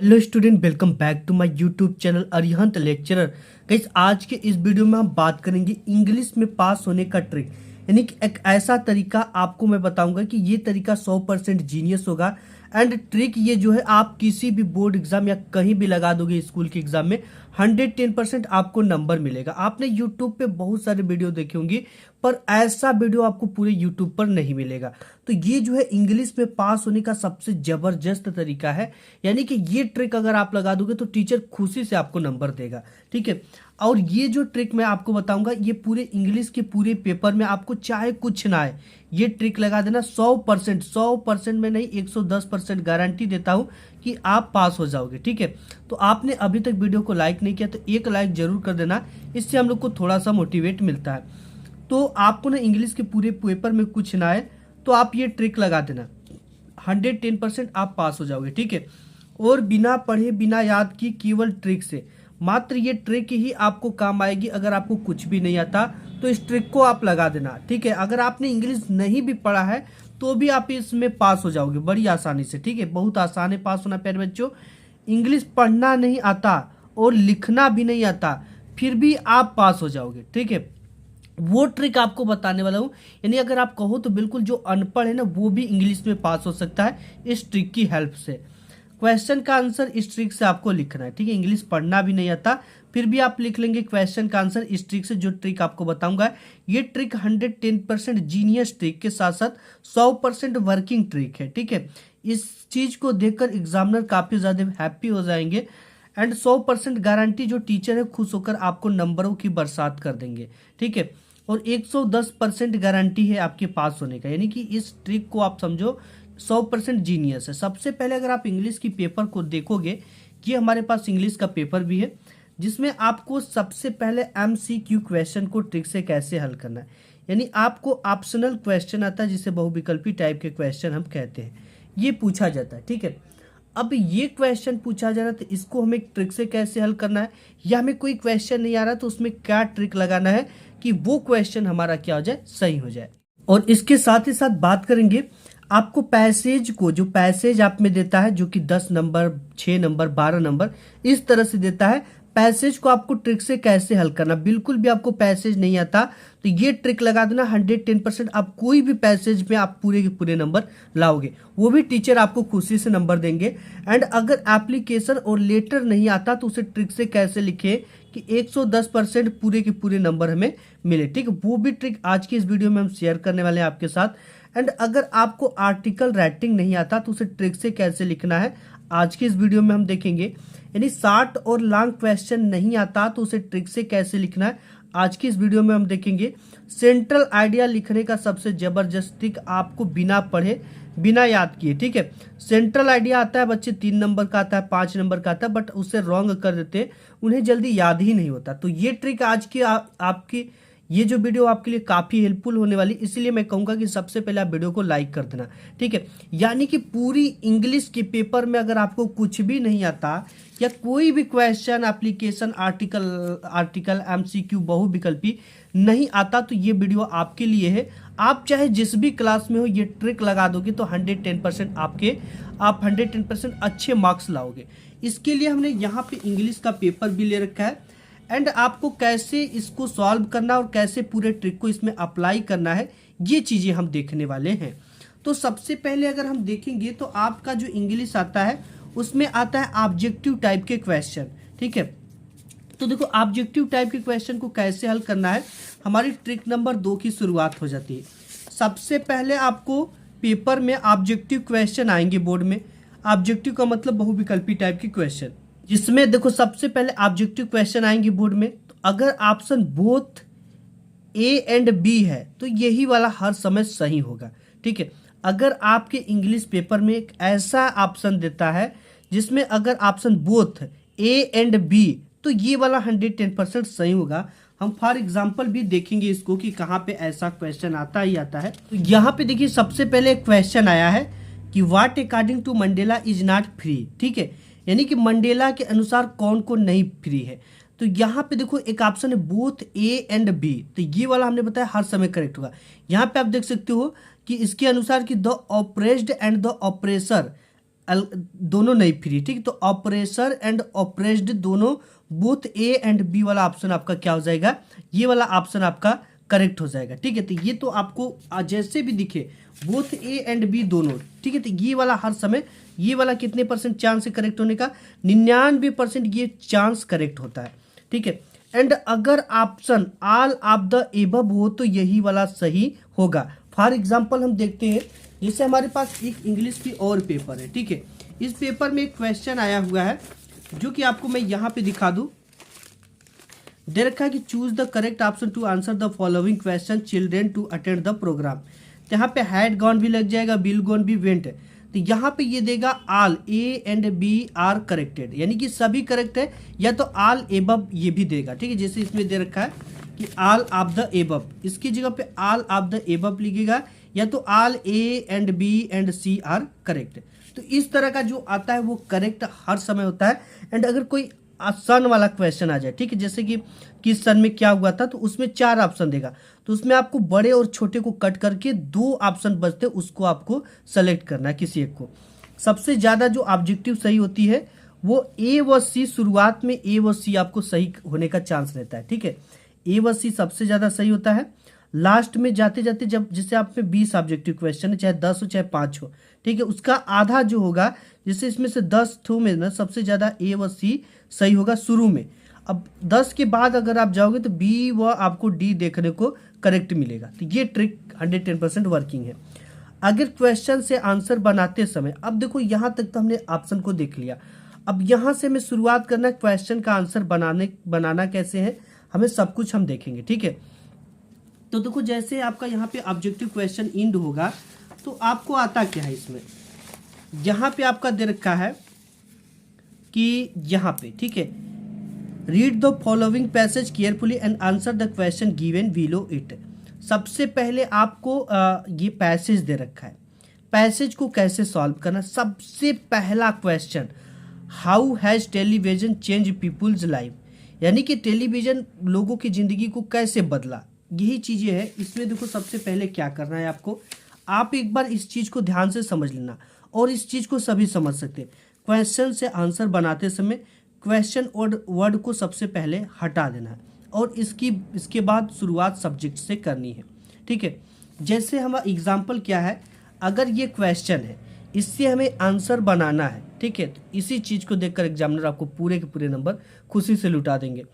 Hello student, welcome back to my YouTube channel Arihant lecturer. Guys, आज के इस video में हम बात करेंगे इंग्लिश में पास होने का ट्रिक, यानी कि एक ऐसा तरीका आपको मैं बताऊंगा कि ये तरीका 100% जीनियस होगा। एंड ट्रिक ये जो है आप किसी भी बोर्ड एग्जाम या कहीं भी लगा दोगे स्कूल के एग्जाम में 110% आपको नंबर मिलेगा। आपने यूट्यूब पे बहुत सारे वीडियो देखे होंगे, पर ऐसा वीडियो आपको पूरे यूट्यूब पर नहीं मिलेगा। तो ये जो है इंग्लिश में पास होने का सबसे जबरदस्त तरीका है, यानी कि ये ट्रिक अगर आप लगा दोगे तो टीचर खुशी से आपको नंबर देगा। ठीक है, और ये जो ट्रिक मैं आपको बताऊंगा ये पूरे इंग्लिश के पूरे पेपर में आपको चाहे कुछ ना आए, ये ट्रिक लगा देना 100% में नहीं 110% गारंटी देता हूं कि आप पास हो जाओगे। ठीक है, तो आपने अभी तक वीडियो को लाइक नहीं किया तो एक लाइक जरूर कर देना, इससे हम लोग को थोड़ा सा मोटिवेट मिलता है। तो आपको ना इंग्लिश के पूरे पेपर में कुछ ना आए तो आप ये ट्रिक लगा देना, 110% आप पास हो जाओगे। ठीक है, और बिना पढ़े बिना याद की केवल ट्रिक से, मात्र ये ट्रिक ही आपको काम आएगी। अगर आपको कुछ भी नहीं आता तो इस ट्रिक को आप लगा देना। ठीक है, अगर आपने इंग्लिश नहीं भी पढ़ा है तो भी आप इसमें पास हो जाओगे बड़ी आसानी से। ठीक है, बहुत आसान है पास होना प्यारे बच्चों। इंग्लिश पढ़ना नहीं आता और लिखना भी नहीं आता फिर भी आप पास हो जाओगे। ठीक है, वो ट्रिक आपको बताने वाला हूं, यानी अगर आप कहो तो बिल्कुल जो अनपढ़ है ना वो भी इंग्लिश में पास हो सकता है इस ट्रिक की हेल्प से। क्वेश्चन का आंसर इस ट्रिक से आपको लिखना है। ठीक है, इंग्लिश पढ़ना भी नहीं आता फिर भी आप लिख लेंगे क्वेश्चन का आंसर इस ट्रिक से। जो ट्रिक आपको बताऊंगा ये ट्रिक 110% जीनियस ट्रिक के साथ साथ 100% वर्किंग ट्रिक है। ठीक है, इस चीज को देखकर एग्जामिनर काफी ज्यादा हैप्पी हो जाएंगे एंड 100% गारंटी जो टीचर है खुश होकर आपको नंबरों की बरसात कर देंगे। ठीक है, और 110% गारंटी है आपके पास होने का, यानी कि इस ट्रिक को आप समझो 100% जीनियस है। सबसे पहले अगर आप इंग्लिश की पेपर को देखोगे, ये हमारे पास इंग्लिश का पेपर भी है जिसमें आपको सबसे पहले MCQ क्वेश्चन को ट्रिक से कैसे हल करना है, यानी आपको ऑप्शनल क्वेश्चन आता है जिसे बहुविकल्पी टाइप के क्वेश्चन हम कहते हैं, ये पूछा जाता है। ठीक है, अब ये क्वेश्चन पूछा जा रहा है तो इसको हमें ट्रिक से कैसे हल करना है, या हमें कोई क्वेश्चन नहीं आ रहा तो उसमें क्या ट्रिक लगाना है कि वो क्वेश्चन हमारा क्या हो जाए, सही हो जाए। और इसके साथ ही साथ बात करेंगे आपको पैसेज को, जो पैसेज आप में देता है जो कि 10 नंबर 6 नंबर 12 नंबर इस तरह से देता है, पैसेज को आपको ट्रिक से कैसे हल करना। बिल्कुल भी आपको पैसेज नहीं आता तो ये ट्रिक लगा देना, 110% आप कोई भी पैसेज में आप पूरे के पूरे नंबर लाओगे, वो भी टीचर आपको खुशी से नंबर देंगे। एंड अगर एप्लीकेशन और लेटर नहीं आता तो उसे ट्रिक से कैसे लिखे कि 110% पूरे के पूरे नंबर हमें मिले। ठीक, वो भी ट्रिक आज की इस वीडियो में हम शेयर करने वाले हैं आपके साथ। एंड अगर आपको आर्टिकल राइटिंग नहीं आता तो उसे ट्रिक से कैसे लिखना है आज की इस वीडियो में हम देखेंगे। यानी शॉर्ट और लॉन्ग क्वेश्चन नहीं आता तो उसे ट्रिक से कैसे लिखना है आज की इस वीडियो में हम देखेंगे। सेंट्रल आइडिया लिखने का सबसे जबरदस्त ट्रिक आपको बिना पढ़े बिना याद किए। ठीक है, सेंट्रल आइडिया आता है बच्चे 3 नंबर का आता है 5 नंबर का आता है, बट उससे रॉन्ग कर देते हैं, उन्हें जल्दी याद ही नहीं होता। तो ये ट्रिक आज की आपकी ये जो वीडियो आपके लिए काफी हेल्पफुल होने वाली, इसलिए मैं कहूंगा कि सबसे पहले आप वीडियो को लाइक कर देना। ठीक है, यानी कि पूरी इंग्लिश के पेपर में अगर आपको कुछ भी नहीं आता या कोई भी क्वेश्चन एप्लीकेशन आर्टिकल MCQ बहुविकल्पी नहीं आता तो ये वीडियो आपके लिए है। आप चाहे जिस भी क्लास में हो ये ट्रिक लगा दोगे तो 110% आप 110% अच्छे मार्क्स लाओगे। इसके लिए हमने यहाँ पे इंग्लिश का पेपर भी ले रखा है एंड आपको कैसे इसको सॉल्व करना और कैसे पूरे ट्रिक को इसमें अप्लाई करना है ये चीजें हम देखने वाले हैं। तो सबसे पहले अगर हम देखेंगे तो आपका जो इंग्लिश आता है उसमें आता है ऑब्जेक्टिव टाइप के क्वेश्चन। ठीक है, तो देखो ऑब्जेक्टिव टाइप के क्वेश्चन को कैसे हल करना है, हमारी ट्रिक नंबर 2 की शुरुआत हो जाती है। सबसे पहले आपको पेपर में ऑब्जेक्टिव क्वेश्चन आएंगे बोर्ड में। ऑब्जेक्टिव का मतलब बहुविकल्पी टाइप के क्वेश्चन, जिसमें देखो सबसे पहले ऑब्जेक्टिव क्वेश्चन आएंगे बोर्ड में। तो अगर option both A and B है तो यही वाला हर समय सही होगा। ठीक है, अगर आपके इंग्लिश पेपर में एक ऐसा ऑप्शन देता है जिसमें अगर option both A and B तो ये वाला 110% सही होगा। हम फॉर एग्जाम्पल भी देखेंगे इसको कि कहाँ पे ऐसा क्वेश्चन आता ही आता है। तो यहाँ पे देखिए सबसे पहले क्वेश्चन आया है कि what according to Mandela is not free. ठीक है, यानी कि मंडेला के अनुसार कौन कौन नहीं फ्री है। तो यहाँ पे देखो एक ऑप्शन है बोथ A एंड B, तो ये वाला हमने बताया हर समय करेक्ट होगा। यहाँ पे आप देख सकते हो कि इसके अनुसार कि the oppressed and the oppressor दोनों नहीं फ्री, ठीक। तो ऑपरेसर एंड ऑपरेस्ड दोनों, बोथ ए एंड बी वाला ऑप्शन आपका क्या हो जाएगा, ये वाला ऑप्शन आपका करेक्ट हो जाएगा, ठीक है। तो ये तो आपको जैसे भी दिखे बोथ ए एंड बी दोनों, ठीक है। तो ये वाला हर समय, ये वाला कितने परसेंट चांस है करेक्ट होने का, 99% ये चांस करेक्ट होता है, ठीक है। एंड अगर option all of the above हो तो यही वाला सही होगा। फॉर एग्जाम्पल हम देखते हैं, जैसे हमारे पास एक इंग्लिश की और पेपर है, ठीक है। इस पेपर में एक क्वेश्चन आया हुआ है जो कि आपको मैं यहाँ पे दिखा दूं। दे रखा है कि choose the correct option to answer the following question children to attend the program. तो यहाँ पे हैड गॉन भी लग जाएगा, बिल गॉन भी, वेंट। तो यहाँ पे ये देगा all A and B are corrected, यानी कि सभी करेक्ट है, या तो ऑल एबव ये भी देगा, ठीक है। जैसे इसमें दे रखा है कि ऑल ऑफ द एबव, इसकी जगह पे ऑल ऑफ द एबव लिखेगा, या तो all A and B and C are correct. तो इस तरह का जो आता है वो करेक्ट हर समय होता है। एंड अगर कोई सन वाला क्वेश्चन आ जाए, ठीक है, जैसे कि किस सन में क्या हुआ था, तो उसमें 4 ऑप्शन देगा, तो उसमें आपको बड़े और छोटे को कट करके 2 ऑप्शन बचते, उसको आपको सेलेक्ट करना है किसी एक को। सबसे ज्यादा जो ऑब्जेक्टिव सही होती है वो ए व सी, शुरुआत में ए व सी आपको सही होने का चांस रहता है, ठीक है। ए व सी सबसे ज्यादा सही होता है। लास्ट में जाते जाते जब जैसे आप में 20 ऑब्जेक्टिव क्वेश्चन है, चाहे 10 हो चाहे 5 हो, ठीक है, उसका आधा जो होगा, जैसे इसमें से 10 ठो में ना सबसे ज्यादा ए व सी सही होगा शुरू में। अब 10 के बाद अगर आप जाओगे तो बी व आपको डी देखने को करेक्ट मिलेगा। तो ये ट्रिक 110% वर्किंग है। अगर क्वेश्चन से आंसर बनाते समय, अब देखो यहाँ तक तो हमने ऑप्शन को देख लिया, अब यहाँ से हमें शुरुआत करना है क्वेश्चन का आंसर बनाना कैसे है, हमें सब कुछ हम देखेंगे, ठीक है। तो देखो जैसे आपका यहाँ पे ऑब्जेक्टिव क्वेश्चन इंड होगा, तो आपको आता क्या है इसमें, यहाँ पे आपका दे रखा है कि यहाँ पे, ठीक है, read the following passage carefully and answer the question given below it. सबसे पहले आपको ये पैसेज दे रखा है, पैसेज को कैसे सॉल्व करना। सबसे पहला question, how has television change people's life, यानी कि टेलीविजन लोगों की जिंदगी को कैसे बदला, यही चीजें है इसमें। देखो सबसे पहले क्या करना है आपको, आप एक बार इस चीज को ध्यान से समझ लेना, और इस चीज को सभी समझ सकते हैं। क्वेश्चन से आंसर बनाते समय क्वेश्चन और वर्ड को सबसे पहले हटा देना है, और इसके बाद शुरुआत सब्जेक्ट से करनी है, ठीक है। जैसे हमारा एग्जाम्पल क्या है, अगर ये क्वेश्चन है, इससे हमें आंसर बनाना है, ठीक है, तो इसी चीज को देखकर एग्जामिनर आपको पूरे के पूरे नंबर खुशी से लुटा देंगे।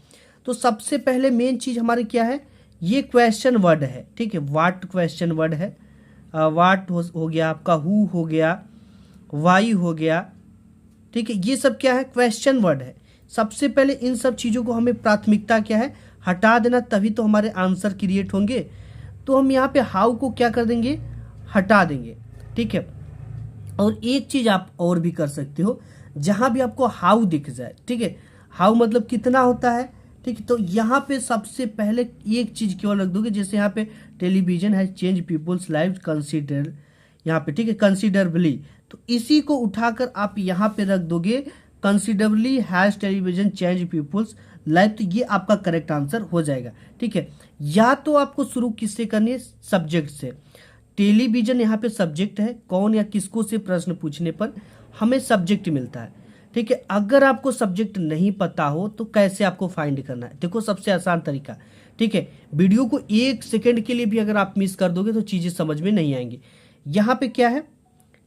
तो सबसे पहले मेन चीज हमारी क्या है, ये क्वेश्चन वर्ड है, ठीक है। वाट क्वेश्चन वर्ड है, वाट हो गया आपका, हु हो गया, वाई हो गया, ठीक है, ये सब क्या है, क्वेश्चन वर्ड है। सबसे पहले इन सब चीज़ों को हमें प्राथमिकता क्या है, हटा देना, तभी तो हमारे आंसर क्रिएट होंगे। तो हम यहाँ पे हाउ को क्या कर देंगे, हटा देंगे, ठीक है। और एक चीज़ आप और भी कर सकते हो, जहाँ भी आपको हाउ दिख जाए, ठीक है, हाउ मतलब कितना होता है, ठीक है, तो यहाँ पे सबसे पहले एक चीज़ केवल रख दोगे, जैसे यहाँ पे टेलीविजन है चेंज पीपुल्स लाइफ कंसिडर, यहाँ पे, ठीक है, कंसिडरबली, तो इसी को उठाकर आप यहाँ पे रख दोगे, considerably has television change people's life, तो ये आपका करेक्ट आंसर हो जाएगा, ठीक है। या तो आपको शुरू किससे करनी है, सब्जेक्ट से। टेलीविजन यहाँ पे सब्जेक्ट है, कौन या किसको से प्रश्न पूछने पर हमें सब्जेक्ट मिलता है, ठीक है। अगर आपको सब्जेक्ट नहीं पता हो तो कैसे आपको फाइंड करना है, देखो सबसे आसान तरीका, ठीक है, वीडियो को 1 सेकंड के लिए भी अगर आप मिस कर दोगे तो चीजें समझ में नहीं आएंगी। यहाँ पे क्या है,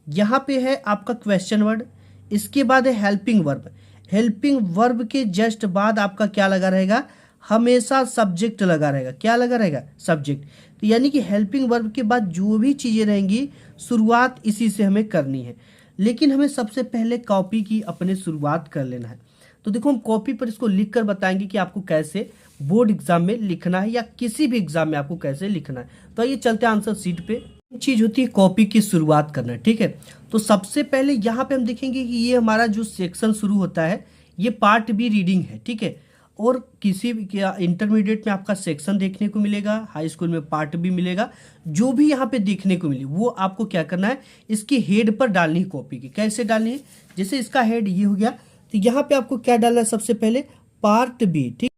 यहाँ पे है आपका क्वेश्चन वर्ड, इसके बाद है हेल्पिंग वर्ब। हेल्पिंग वर्ब के जस्ट बाद आपका क्या लगा रहेगा, हमेशा सब्जेक्ट लगा रहेगा, क्या लगा रहेगा, सब्जेक्ट। तो यानी कि हेल्पिंग वर्ब के बाद जो भी चीजें रहेंगी शुरुआत इसी से हमें करनी है, लेकिन हमें सबसे पहले कॉपी की अपने शुरुआत कर लेना है। तो देखो हम कॉपी पर इसको लिख कर बताएंगे कि आपको कैसे बोर्ड एग्जाम में लिखना है, या किसी भी एग्जाम में आपको कैसे लिखना है। तो ये चलते हैं आंसर शीट पे। चीज होती है कॉपी की शुरुआत करना, ठीक है। तो सबसे पहले यहाँ पे हम देखेंगे कि ये हमारा जो सेक्शन शुरू होता है ये पार्ट बी रीडिंग है, ठीक है। और किसी भी इंटरमीडिएट में आपका सेक्शन देखने को मिलेगा, हाई स्कूल में पार्ट बी मिलेगा, जो भी यहाँ पे देखने को मिले वो आपको क्या करना है, इसकी हेड पर डालनी है कॉपी की। कैसे डालनी है, जैसे इसका हेड ये हो गया, तो यहाँ पे आपको क्या डालना है, सबसे पहले पार्ट बी, ठीक,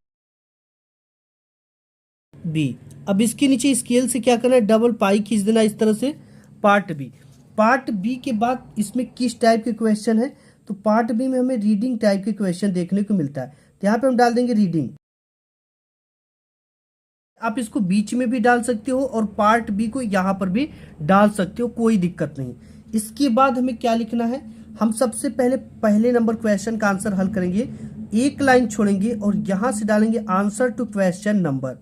बी। अब इसके नीचे स्केल से क्या करना है, डबल पाई खींच देना इस तरह से, पार्ट बी। पार्ट बी के बाद इसमें किस टाइप के क्वेश्चन है, तो पार्ट बी में हमें रीडिंग टाइप के क्वेश्चन देखने को मिलता है। तो यहाँ पे हम डाल देंगे रीडिंग। आप इसको बीच में भी डाल सकते हो और पार्ट बी को यहाँ पर भी डाल सकते हो, कोई दिक्कत नहीं। इसके बाद हमें क्या लिखना है, हम सबसे पहले पहले नंबर क्वेश्चन का आंसर हल करेंगे, एक लाइन छोड़ेंगे और यहां से डालेंगे आंसर टू क्वेश्चन नंबर।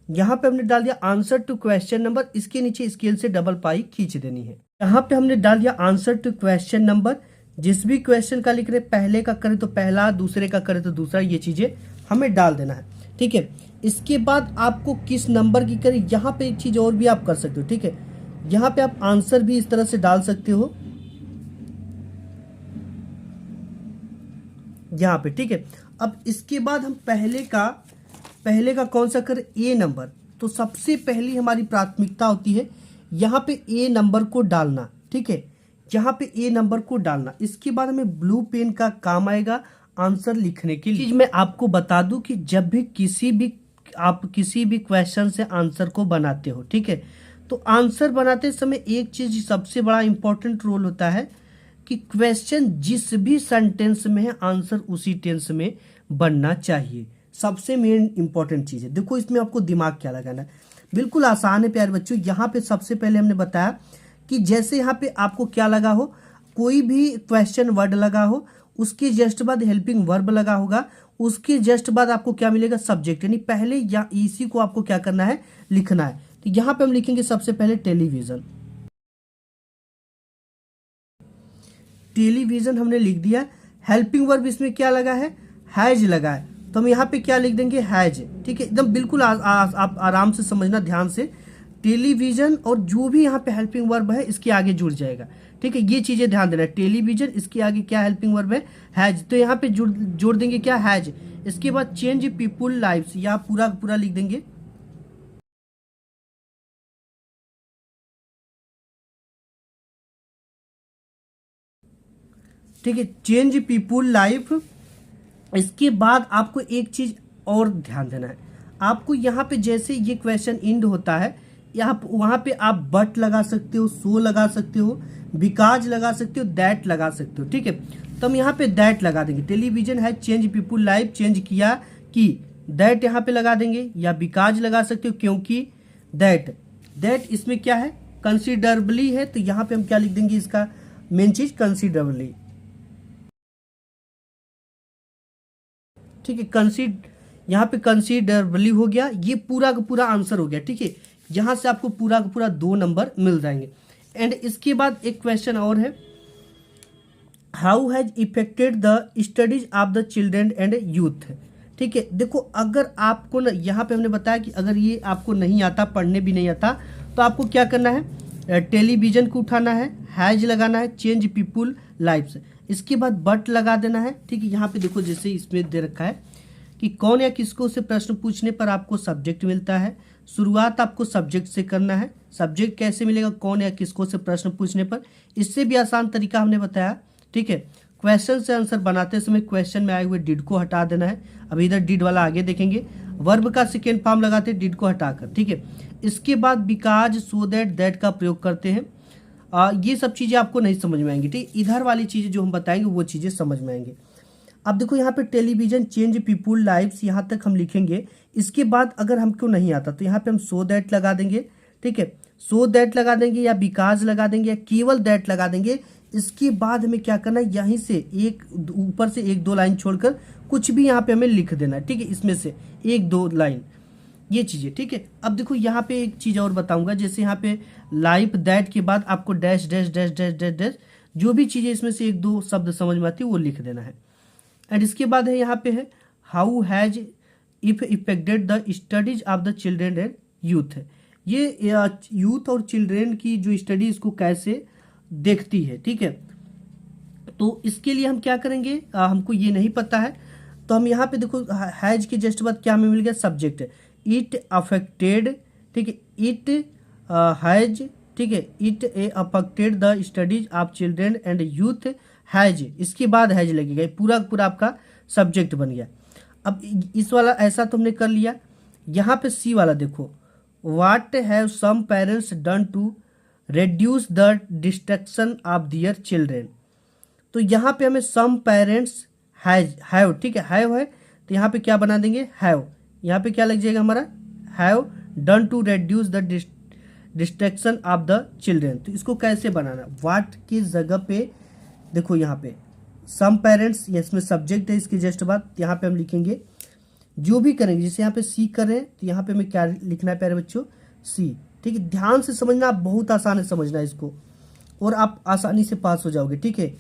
यहाँ पे हमने डाल दिया आंसर टू क्वेश्चन नंबर, इसके नीचे स्केल से डबल पाई खींच देनी है। यहाँ पे हमने डाल दिया आंसर टू क्वेश्चन नंबर। जिस भी क्वेश्चन का लिख रहे पहले का करे तो पहला, दूसरे का करे तो दूसरा, ये चीजें हमें डाल देना है। ठीक है, इसके बाद आपको किस नंबर की करें, यहाँ पे एक चीज और भी आप कर सकते हो। ठीक है, यहाँ पे आप आंसर भी इस तरह से डाल सकते हो यहाँ पे। ठीक है, अब इसके बाद हम पहले का कौन सा करें, ए नंबर। तो सबसे पहली हमारी प्राथमिकता होती है यहाँ पे ए नंबर को डालना। ठीक है, यहाँ पे ए नंबर को डालना। इसके बाद हमें ब्लू पेन का काम आएगा आंसर लिखने के लिए। मैं आपको बता दूं कि जब भी आप किसी भी क्वेश्चन से आंसर को बनाते हो, ठीक है, तो आंसर बनाते समय एक चीज सबसे बड़ा इंपॉर्टेंट रोल होता है कि क्वेश्चन जिस भी सेंटेंस में है आंसर उसी टेंस में बनना चाहिए। सबसे मेन इंपॉर्टेंट चीज है। देखो इसमें आपको दिमाग क्या लगाना है, बिल्कुल आसान है प्यारे बच्चों। यहाँ पे सबसे पहले हमने बताया कि जैसे यहाँ पे आपको क्या लगा हो, कोई भी क्वेश्चन वर्ड लगा हो, उसके जस्ट बाद हेल्पिंग वर्ब लगा होगा, उसके जस्ट बाद आपको क्या मिलेगा, सब्जेक्ट। यानी पहले या इसी को आपको क्या करना है, लिखना है। तो यहाँ पे हम लिखेंगे सबसे पहले टेलीविजन। टेलीविजन हमने लिख दिया। हेल्पिंग वर्ब इसमें क्या लगा है, हैज लगा है, तो हम यहाँ पे क्या लिख देंगे, हैज। ठीक है, एकदम बिल्कुल आप आराम से समझना ध्यान से। टेलीविजन और जो भी यहाँ पे हेल्पिंग वर्ब है इसके आगे जुड़ जाएगा। ठीक है, ये चीजें ध्यान देना। टेलीविजन, इसके आगे क्या हेल्पिंग वर्ब है, हैज, तो यहाँ पे जोड़ देंगे क्या, हैज। इसके बाद चेंज पीपुल लाइव्स, यहाँ पूरा पूरा लिख देंगे। ठीक है, चेंज पीपुल लाइफ। इसके बाद आपको एक चीज और ध्यान देना है, आपको यहाँ पे जैसे ये क्वेश्चन एंड होता है, वहां पे आप बट लगा सकते हो, सो लगा सकते हो, बिकॉज लगा सकते हो, दैट लगा सकते हो। ठीक है, तो हम यहाँ पे दैट लगा देंगे। टेलीविजन है चेंज पीपुल लाइफ, चेंज किया कि दैट यहाँ पे लगा देंगे, या बिकॉज लगा सकते हो क्योंकि दैट इसमें क्या है, कंसिडरेबली है, तो यहाँ पे हम क्या लिख देंगे, इसका मेन चीज कंसिडरेबली। ठीक है, यहाँ पे कंसिडरेबली हो गया, ये पूरा का पूरा आंसर हो गया। ठीक है, यहां से आपको पूरा का पूरा 2 नंबर मिल जाएंगे। एंड इसके बाद एक क्वेश्चन और है, how has affected the studies of the children and youth. ठीक है, देखो अगर आपको ना, यहाँ पे हमने बताया कि अगर ये आपको नहीं आता, पढ़ने भी नहीं आता, तो आपको क्या करना है, टेलीविजन को उठाना है, हैज लगाना है, चेंज पीपुल लाइफ्स, इसके बाद बट लगा देना है। ठीक है, यहाँ पे देखो जैसे इसमें दे रखा है कि कौन या किसको से प्रश्न पूछने पर आपको सब्जेक्ट मिलता है। शुरुआत आपको सब्जेक्ट से करना है। सब्जेक्ट कैसे मिलेगा, कौन या किसको से प्रश्न पूछने पर। इससे भी आसान तरीका हमने बताया। ठीक है, क्वेश्चन से आंसर बनाते समय क्वेश्चन में आए हुए डिड को हटा देना है। अब इधर डिड वाला आगे देखेंगे, वर्ब का सेकेंड फॉर्म लगाते हैं डिड को हटाकर। ठीक है, इसके बाद बिकॉज, सो दैट का प्रयोग करते हैं। ये सब चीजें आपको नहीं समझ में आएंगी। ठीक, इधर वाली चीजें जो हम बताएंगे वो चीजें समझ में आएंगी। अब देखो यहाँ पे टेलीविजन चेंज पीपुल लाइव्स, यहाँ तक हम लिखेंगे। इसके बाद अगर हमको नहीं आता तो यहाँ पे हम सो दैट लगा देंगे। ठीक है, सो दैट लगा देंगे, या बिकॉज लगा देंगे, या केवल दैट लगा देंगे। इसके बाद हमें क्या करना है, यहीं से एक ऊपर से 1-2 लाइन छोड़कर कुछ भी यहाँ पे हमें लिख देना है। ठीक है, इसमें से 1-2 लाइन, ये चीजें। ठीक है, अब देखो यहाँ पे एक चीज और बताऊंगा, जैसे यहाँ पे लाइफ दैट के बाद आपको dash dash dash dash dash dash, जो भी चीजें इसमें से 1-2 शब्द समझ में आती है वो लिख देना है। एंड इसके बाद है यहाँ पे है, how has if affected the studies of the children and youth. ये यूथ और चिल्ड्रेन की जो स्टडी इसको कैसे देखती है। ठीक है, तो इसके लिए हम क्या करेंगे, हमको ये नहीं पता है, तो हम यहाँ पे देखो हैज के जस्ट बाद क्या हमें मिल गया, सब्जेक्ट, इट अफेक्टेड। ठीक है, इट हैज, ठीक है, it affected the studies of children and youth has, इसके बाद हैज लगेगा, पूरा पूरा आपका सब्जेक्ट बन गया। अब इस वाला ऐसा तुमने कर लिया। यहाँ पे सी वाला देखो, what have some parents done to reduce the distraction of their children. तो यहाँ पे हमें सम पेरेंट्स हैव, ठीक है, हैव है तो यहाँ पे क्या बना देंगे, हैव। यहाँ पे क्या लग जाएगा हमारा, have done to reduce the distraction of the children. तो इसको कैसे बनाना, व्हाट की जगह पे देखो यहाँ पे सम पेरेंट्स, इसमें सब्जेक्ट है, इसके जस्ट बाद यहाँ पे हम लिखेंगे जो भी करेंगे, जैसे यहाँ पे सी कर रहे हैं तो यहाँ पे हमें क्या लिखना है प्यारे बच्चों, सी। ठीक है, ध्यान से समझना, आप बहुत आसान है समझना इसको और आप आसानी से पास हो जाओगे। ठीक है,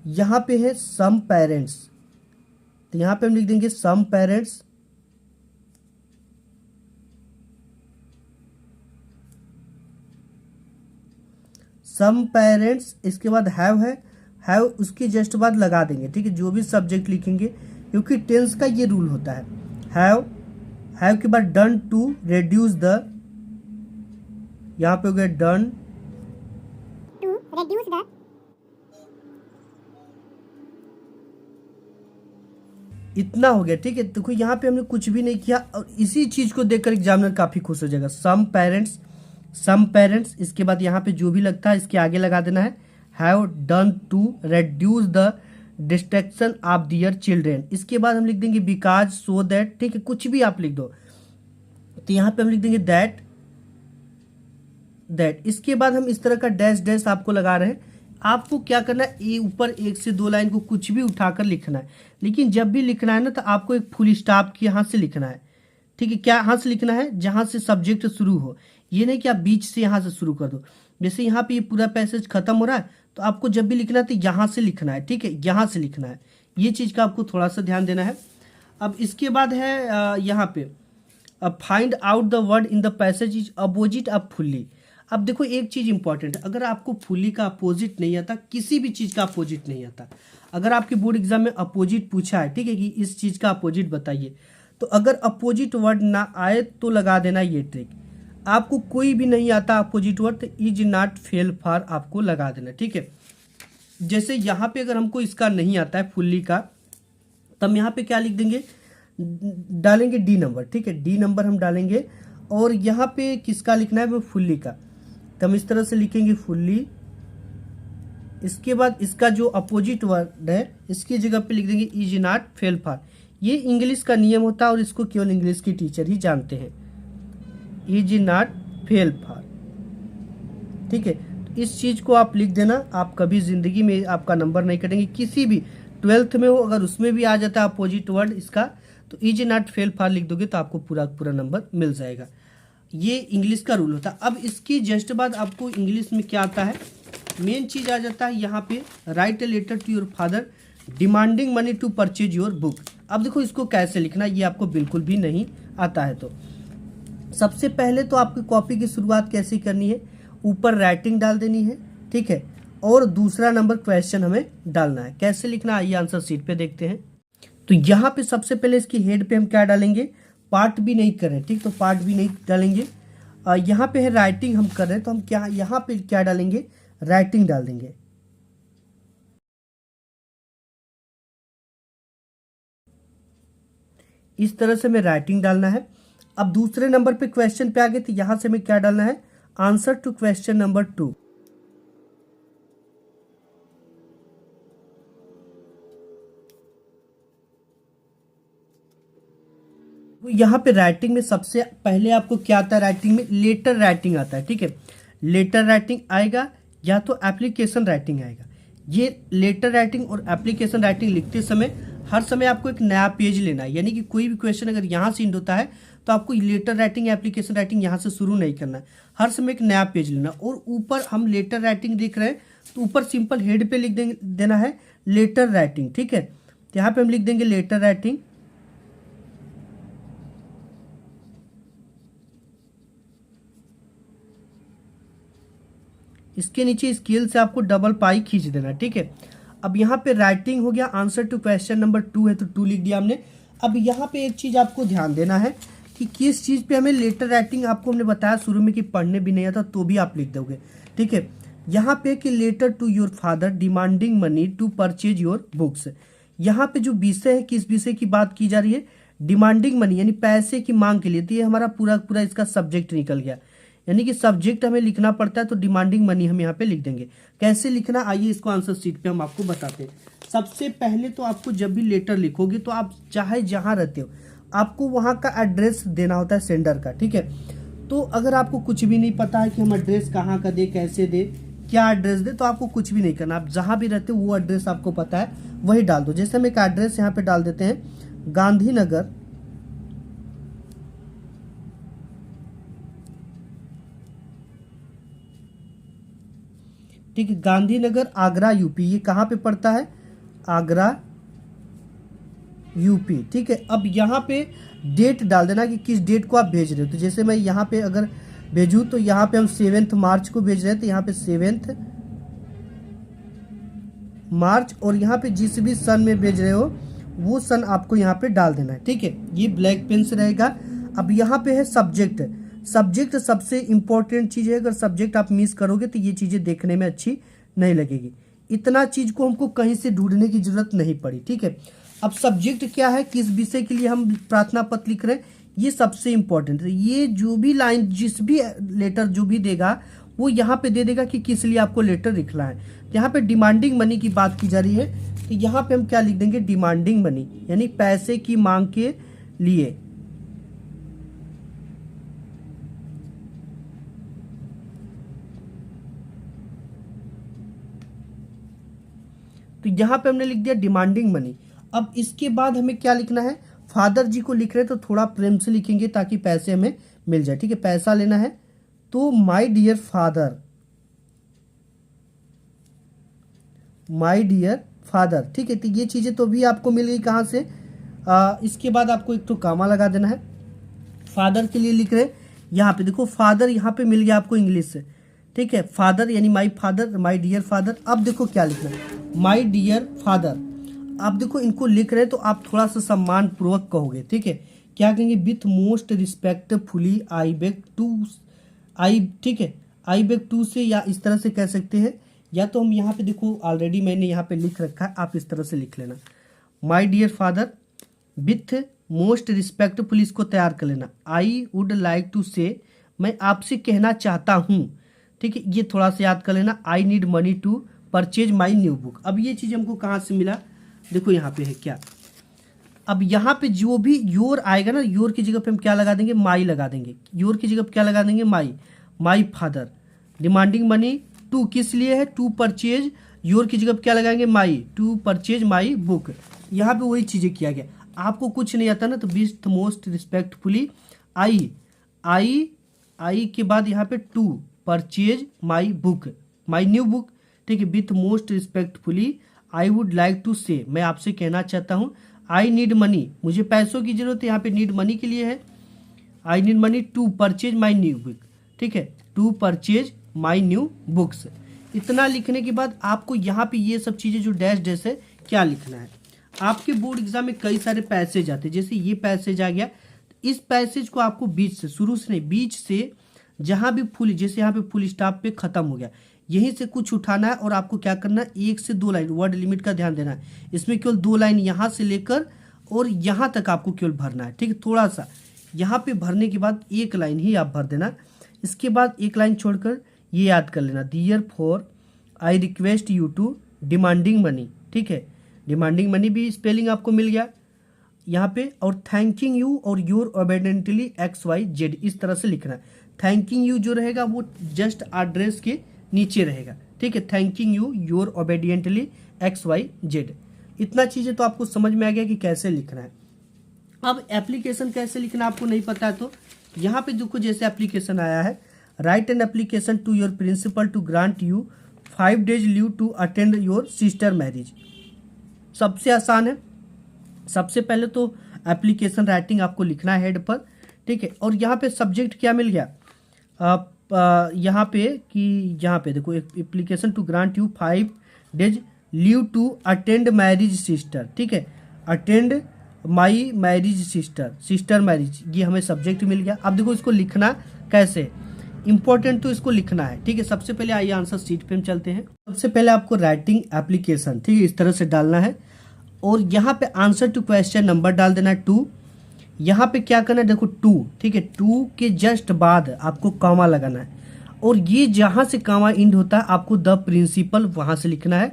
यहाँ पे है सम पेरेंट्स, तो यहाँ पे हम लिख देंगे सम पेरेंट्स, सम पेरेंट्स, इसके बाद हैव है, हैव उसके जस्ट बाद लगा देंगे। ठीक है, जो भी सब्जेक्ट लिखेंगे, क्योंकि टेंस का ये रूल होता है, हैव के बाद डन टू रेड्यूस द, यहाँ पे हो गया डन टू रेड्यूस द, इतना हो गया। ठीक है, देखो यहाँ पे हमने कुछ भी नहीं किया और इसी चीज को देखकर एग्जामिनर काफी खुश हो जाएगा। सम पेरेंट्स, इसके बाद यहाँ पे जो भी लगता है इसके आगे लगा देना है, have done to reduce the distraction of their children. इसके बाद हम लिख देंगे बिकॉज, सो दैट। ठीक है, कुछ भी आप लिख दो, तो यहाँ पे हम लिख देंगे दैट। इसके बाद हम इस तरह का डैश आपको लगा रहे हैं। आपको क्या करना है, ए ऊपर 1 से 2 लाइन को कुछ भी उठाकर लिखना है, लेकिन जब भी लिखना है ना तो आपको एक फुल स्टॉप की यहाँ से लिखना है। ठीक है, क्या यहाँ से लिखना है, जहाँ से सब्जेक्ट शुरू हो, ये नहीं कि आप बीच से यहाँ से शुरू कर दो। जैसे यहाँ पे ये पूरा पैसेज खत्म हो रहा है तो आपको जब भी लिखना है तो यहाँ से लिखना है। ठीक है, यहाँ से लिखना है, ये चीज़ का आपको थोड़ा सा ध्यान देना है। अब इसके बाद है यहाँ पे find out the word in the passage is opposite off fully. अब देखो एक चीज़ इंपॉर्टेंट है, अगर आपको फुल्ली का अपोजिट नहीं आता, किसी भी चीज़ का अपोजिट नहीं आता, अगर आपके बोर्ड एग्जाम में अपोजिट पूछा है, ठीक है, कि इस चीज़ का अपोजिट बताइए, तो अगर अपोजिट वर्ड ना आए तो लगा देना ये ट्रिक। आपको कोई भी नहीं आता अपोजिट वर्ड तो इज नॉट फेल फॉर आपको लगा देना। ठीक है, जैसे यहाँ पे अगर हमको इसका नहीं आता है फुल्ली का, तब यहाँ पे क्या लिख देंगे, डालेंगे डी नंबर। ठीक है, डी नंबर हम डालेंगे और यहाँ पे किसका लिखना है, वो फुल्ली का, तो हम इस तरह से लिखेंगे फुल्ली। इसके बाद इसका जो अपोजिट वर्ड है इसकी जगह पे लिख देंगे इज नॉट फेल फॉर। ये इंग्लिश का नियम होता है और इसको केवल इंग्लिश की टीचर ही जानते हैं, इज नॉट फेल फॉर। ठीक है, तो इस चीज को आप लिख देना, आप कभी जिंदगी में आपका नंबर नहीं कटेंगे, किसी भी 12th में हो अगर उसमें भी आ जाता है अपोजिट वर्ड इसका, तो इज नॉट फेल फॉर लिख दोगे तो आपको पूरा नंबर मिल जाएगा। ये इंग्लिश का रूल होता है। अब इसके जस्ट बाद आपको इंग्लिश में क्या आता है, मेन चीज आ जाता है यहाँ पे, write a letter to your father demanding money to purchase your book. अब देखो इसको कैसे लिखना, ये आपको बिल्कुल भी नहीं आता है। तो सबसे पहले तो आपकी कॉपी की शुरुआत कैसे करनी है, ऊपर राइटिंग डाल देनी है। ठीक है, और दूसरा नंबर क्वेश्चन हमें डालना है। कैसे लिखना, आइए आंसर शीट पे देखते हैं। तो यहाँ पे सबसे पहले इसकी हेड पे हम क्या डालेंगे, पार्ट भी नहीं कर रहे हैं। ठीक, तो पार्ट भी नहीं डालेंगे। यहाँ पे है राइटिंग हम कर रहे हैं, तो हम क्या यहाँ पे क्या डालेंगे, राइटिंग डाल देंगे। इस तरह से हमें राइटिंग डालना है। अब दूसरे नंबर पे क्वेश्चन पे आ गए, तो यहां से हमें क्या डालना है, आंसर टू क्वेश्चन नंबर 2। यहाँ पे राइटिंग में सबसे पहले आपको क्या आता है, राइटिंग में लेटर राइटिंग आता है। ठीक है, लेटर राइटिंग आएगा या तो एप्लीकेशन राइटिंग आएगा। ये लेटर राइटिंग और एप्लीकेशन राइटिंग लिखते समय हर समय आपको एक नया पेज लेना है, यानी कि कोई भी क्वेश्चन अगर यहाँ से इंड होता है तो आपको लेटर राइटिंग एप्लीकेशन राइटिंग यहाँ से शुरू नहीं करना है, हर समय एक नया पेज लेना। और ऊपर हम लेटर राइटिंग देख रहे हैं तो ऊपर सिंपल हेड पे लिख देना है लेटर राइटिंग। ठीक है, तो यहाँ पे हम लिख देंगे लेटर राइटिंग। इसके नीचे स्केल से आपको डबल पाई खींच देना। ठीक है, अब यहाँ पे राइटिंग हो गया, आंसर टू क्वेश्चन नंबर 2 है तो 2 लिख दिया हमने। अब यहाँ पे एक चीज आपको ध्यान देना है कि किस चीज पे हमें लेटर राइटिंग, आपको हमने बताया शुरू में कि पढ़ने भी नहीं आता तो भी आप लिख दोगे। ठीक है, यहाँ पे कि letter to your father demanding money to purchase your books, यहाँ पे जो विषय है, किस विषय की बात की जा रही है, डिमांडिंग मनी यानी पैसे की मांग के लिए। तो ये हमारा पूरा पूरा इसका सब्जेक्ट निकल गया, यानी कि सब्जेक्ट हमें लिखना पड़ता है, तो डिमांडिंग मनी हम यहाँ पे लिख देंगे। कैसे लिखना, आइए इसको आंसर शीट पे हम आपको बताते हैं। सबसे पहले तो आपको जब भी लेटर लिखोगे तो आप चाहे जहाँ रहते हो आपको वहाँ का एड्रेस देना होता है, सेंडर का, ठीक है। तो अगर आपको कुछ भी नहीं पता है कि हम एड्रेस कहाँ का दे, कैसे दे, क्या एड्रेस दे, तो आपको कुछ भी नहीं करना। आप जहाँ भी रहते हो वो एड्रेस आपको पता है वही डाल दो। जैसे हम एक एड्रेस यहाँ पे डाल देते हैं, गांधीनगर, ठीक है, गांधीनगर आगरा यूपी। ये कहाँ पे पड़ता है, आगरा यूपी, ठीक है। अब यहाँ पे डेट डाल देना कि किस डेट को आप भेज रहे हो। तो जैसे मैं यहाँ पे अगर भेजूँ तो यहाँ पे हम 7 मार्च को भेज रहे हैं, तो यहाँ पे 7 मार्च, और यहाँ पे जिस भी सन में भेज रहे हो वो सन आपको यहाँ पे डाल देना है, ठीक है। ये ब्लैक पेन से रहेगा। अब यहाँ पे है सब्जेक्ट। सब्जेक्ट सबसे इंपॉर्टेंट चीज़ है, अगर सब्जेक्ट आप मिस करोगे तो ये चीज़ें देखने में अच्छी नहीं लगेगी। इतना चीज़ को हमको कहीं से ढूंढने की जरूरत नहीं पड़ी, ठीक है। अब सब्जेक्ट क्या है, किस विषय के लिए हम प्रार्थना पत्र लिख रहे हैं, ये सबसे इंपॉर्टेंट है। ये जो भी लाइन, जिस भी लेटर जो भी देगा वो यहाँ पे दे देगा कि किस लिए आपको लेटर लिखना है। यहाँ पे डिमांडिंग मनी की बात की जा रही है, तो यहाँ पे हम क्या लिख देंगे, डिमांडिंग मनी यानी पैसे की मांग के लिए। तो यहाँ पे हमने लिख दिया डिमांडिंग मनी। अब इसके बाद हमें क्या लिखना है, फादर जी को लिख रहे हैं तो थोड़ा प्रेम से लिखेंगे ताकि पैसे हमें मिल जाए, ठीक है। पैसा लेना है तो my dear father, my dear father, ठीक है। तो ये चीज़ें तो भी आपको मिल गई कहाँ से, इसके बाद आपको एक तो कामा लगा देना है। फादर के लिए लिख रहे हैं, यहाँ पे देखो फादर यहाँ पे मिल गया आपको इंग्लिश से, ठीक है। फादर यानी my father, my dear father. अब देखो क्या लिखना है, माय डियर फादर। आप देखो इनको लिख रहे हैं तो आप थोड़ा सा सम्मान पूर्वक कहोगे, ठीक है। क्या कहेंगे, with most respectfully I beg to, I, ठीक है, आई बेग टू से, या इस तरह से कह सकते हैं, या तो हम यहाँ पे देखो ऑलरेडी मैंने यहाँ पे लिख रखा है, आप इस तरह से लिख लेना, my dear father with most respectful, इसको तैयार कर लेना। आई वुड लाइक टू से, मैं आपसे कहना चाहता हूँ, ठीक है। ये थोड़ा सा याद कर लेना, I need money to purchase my new book. अब ये चीज़ हमको कहाँ से मिला, देखो यहाँ पे है क्या। अब यहाँ पे जो भी योर आएगा ना, योर की जगह पे हम क्या लगा देंगे, माई लगा देंगे। योर की जगह पे क्या लगा देंगे, my, my father. Demanding money to किस लिए है, टू परचेज। योर की जगह पे क्या लगाएंगे, माई, टू परचेज माई बुक। यहाँ पे वही चीज़ें किया गया। आपको कुछ नहीं आता ना तो with most respectfully I, I, I के बाद यहाँ पे to purchase my book, my new book, ठीक है। With most respectfully I would like to say, मैं आपसे कहना चाहता हूँ, आई नीड मनी, मुझे पैसों की जरूरत है। यहाँ पे नीड मनी के लिए है, I need money to purchase my new book, ठीक है, to purchase my new books. इतना लिखने के बाद आपको यहाँ पे ये सब चीज़ें जो डैश डैश है क्या लिखना है। आपके बोर्ड एग्जाम में कई सारे पैसेज आते हैं, जैसे ये पैसेज आ गया। इस पैसेज को आपको बीच से, शुरू से नहीं, बीच से जहाँ भी फुल, जैसे यहाँ पे फुल स्टॉप पे खत्म हो गया, यहीं से कुछ उठाना है और आपको क्या करना है, 1 से 2 लाइन, वर्ड लिमिट का ध्यान देना है। इसमें केवल 2 लाइन यहाँ से लेकर और यहाँ तक आपको केवल भरना है, ठीक है। थोड़ा सा यहाँ पे भरने के बाद 1 लाइन ही आप भर देना। इसके बाद 1 लाइन छोड़कर ये याद कर लेना, therefore I request you to demanding money, ठीक है। डिमांडिंग मनी भी स्पेलिंग आपको मिल गया यहाँ पे। और थैंकिंग यू और योर ओबेडेंटली XYZ, इस तरह से लिखना है। थैंकिंग यू जो रहेगा वो जस्ट एड्रेस के नीचे रहेगा, ठीक है। Thanking you your obediently XYZ। इतना चीज़ें तो आपको समझ में आ गया कि कैसे लिखना है। अब एप्लीकेशन कैसे लिखना आपको नहीं पता है तो यहाँ पे देखो, जैसे एप्लीकेशन आया है, write an application to your principal to grant you 5 days leave to attend your sister marriage. सबसे आसान है। सबसे पहले तो एप्लीकेशन राइटिंग आपको लिखना है हेड पर, ठीक है। और यहाँ पे सब्जेक्ट क्या मिल गया, यहाँ पे कि यहाँ पे देखो, application to grant you 5 days leave to attend marriage sister, ठीक है। Attend my marriage sister, sister marriage, ये हमें सब्जेक्ट मिल गया। अब देखो इसको लिखना कैसे, इंपॉर्टेंट तो इसको लिखना है, ठीक है। सबसे पहले आइए आंसर शीट पे हम चलते हैं। सबसे पहले आपको राइटिंग एप्लीकेशन, ठीक है, इस तरह से डालना है। और यहाँ पे आंसर टू क्वेश्चन नंबर डाल देना है 2। यहाँ पे क्या करना है, देखो 2, ठीक है, 2 के जस्ट बाद आपको कॉमा लगाना है, और ये जहाँ से कॉमा इंड होता है आपको द प्रिंसिपल वहाँ से लिखना है।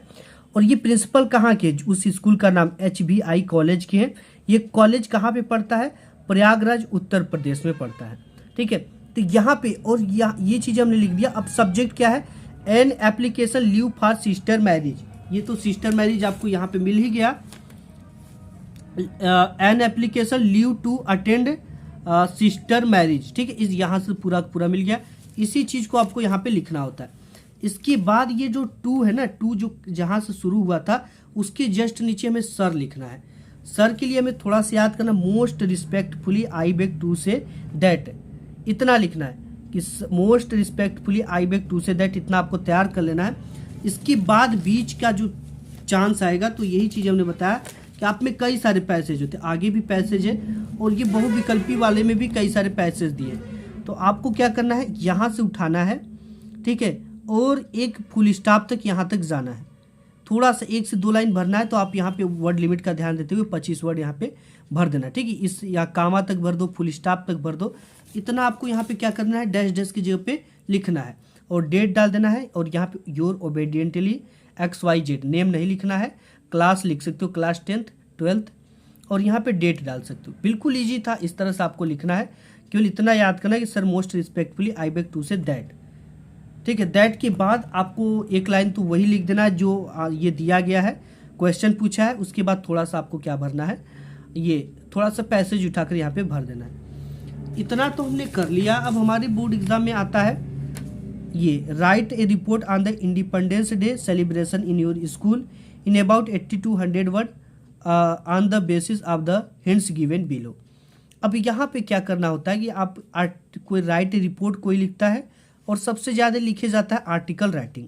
और ये प्रिंसिपल कहाँ के, उस स्कूल का नाम HBI कॉलेज के है। ये कॉलेज कहाँ पे पड़ता है, प्रयागराज उत्तर प्रदेश में पड़ता है, ठीक है। तो यहाँ पे और ये चीज़ हमने लिख दिया। अब सब्जेक्ट क्या है, N application leave for sister marriage. ये तो सिस्टर मैरिज आपको यहाँ पे मिल ही गया। An application leave to attend sister marriage, ठीक है, इस यहाँ से पूरा पूरा मिल गया। इसी चीज़ को आपको यहाँ पे लिखना होता है। इसके बाद ये जो 2 है ना, 2 जो जहाँ से शुरू हुआ था उसके जस्ट नीचे हमें सर लिखना है। सर के लिए हमें थोड़ा सा याद करना, most respectfully I beg to say that, इतना लिखना है कि most respectfully I beg to say that, इतना आपको तैयार कर लेना है। इसके बाद बीच का जो चांस आएगा, तो यही चीज़ हमने बताया कि आप में कई सारे पैसेज होते हैं, आगे भी पैसेज है और ये बहुविकल्पी वाले में भी कई सारे पैसेज दिए। तो आपको क्या करना है, यहाँ से उठाना है, ठीक है, और एक फुल स्टॉप तक यहाँ तक जाना है। थोड़ा सा 1 से 2 लाइन भरना है, तो आप यहाँ पे वर्ड लिमिट का ध्यान देते हुए 25 वर्ड यहाँ पे भर देना, ठीक है। इस या कामा तक भर दो, फुल स्टॉप तक भर दो, इतना आपको यहाँ पे क्या करना है, डैश डैश की जगह पे लिखना है और डेट डाल देना है। और यहाँ पे योर ओबेडिएंटली XYZ, नेम नहीं लिखना है, क्लास लिख सकते हो, क्लास 10th 12th, और यहाँ पे डेट डाल सकते हो। बिल्कुल ईजी था, इस तरह से आपको लिखना है। केवल इतना याद करना है कि sir most respectfully I beg to say that, ठीक है। दैट के बाद आपको एक लाइन तो वही लिख देना है जो ये दिया गया है, क्वेश्चन पूछा है। उसके बाद थोड़ा सा आपको क्या भरना है, ये थोड़ा सा पैसेज उठाकर यहाँ पे भर देना है। इतना तो हमने कर लिया। अब हमारे बोर्ड एग्जाम में आता है ये, right A report on the independence day celebration in your school in about 80 to 100 word on the basis of the hints given below. अब यहाँ पे क्या करना होता है कि आप कोई राइट रिपोर्ट कोई लिखता है और सबसे ज़्यादा लिखे जाता है आर्टिकल राइटिंग।